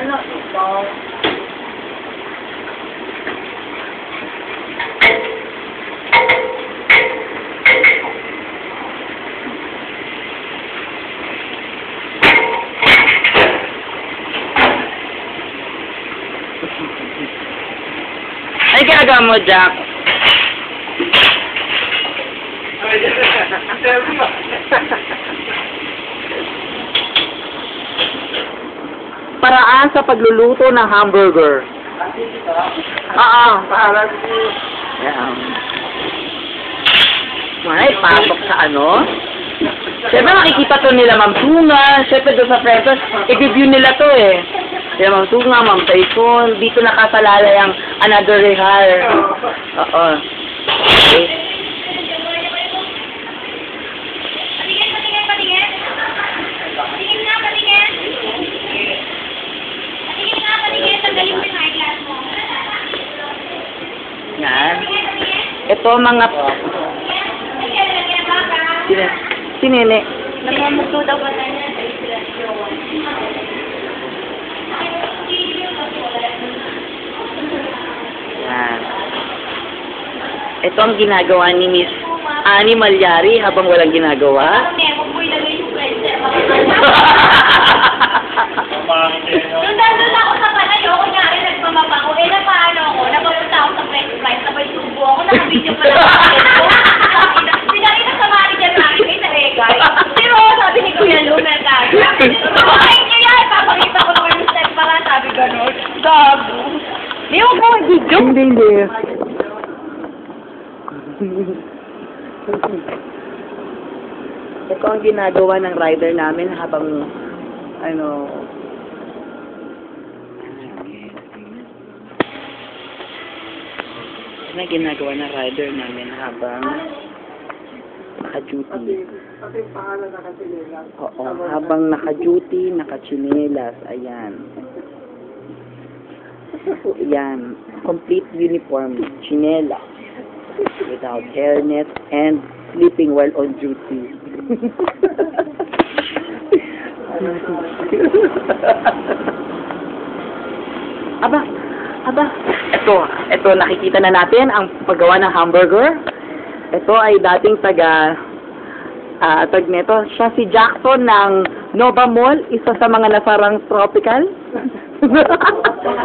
ano ito? Ay, ginagawa mo, Jack? Paraan sa pagluluto ng hamburger. Oo. Yan. Ay, pasok sa ano? Siyempre makikita to nila Ma'am Tunga. Siyempre doon sa Frentos, i-review nila to eh. Sila Ma'am Tunga, Ma'am Typhoon. Dito nakasalalay ang Another Rehar. Oo. Okay. Yan. Ito mga... Sinene. Nagmamugto daw ba na niya sa inspirasyon? Yan. Ito ang ginagawa ni Miss Annie Malyari habang walang ginagawa. Huwag mo ilagay yung present. Nung nandun ako sa palayo, kunyari nagmamaba ko, napaano ako, napapunta ako sa French fries, sabay subo ako, nakabidyo pa lang ako. Pinakita sa manager namin, may naregay. Pero sabi ni Kuya Lu, nagkagay. Kumain niyo yan, papakita ko naman yung step para, sabi gano'n. Gago. Di mo po mag-video? Hindi. Ito ang ginagawa ng rider namin habang ano na ginagawa ng rider namin habang naka-duty. Oo, habang naka-duty, naka-chinelas. Ayan. Ayan. Complete uniform. Chinelas. Without hairnet and sleeping while on duty. Aba, ito, nakikita na natin ang paggawa ng hamburger. Ito ay dating tag nito. Siya si Jackson ng Nova Mall, isa sa mga nasarang tropical.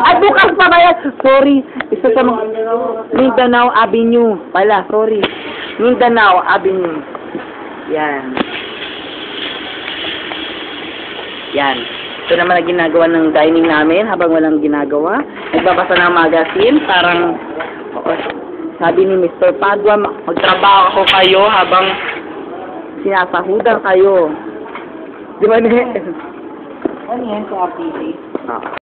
Ay, bukas pa ba yan? Sorry, isa sa mga Mindanao Avenue pala, sorry. Mindanao Avenue. Yan. Yan. Ito naman ang ginagawa ng dining namin habang walang ginagawa. Nagbabasa ng magazine, parang sabi ni Mr. Padua, magtrabaho kayo habang sinasahudan kayo. Di ba, ne? Ano yan sa apili?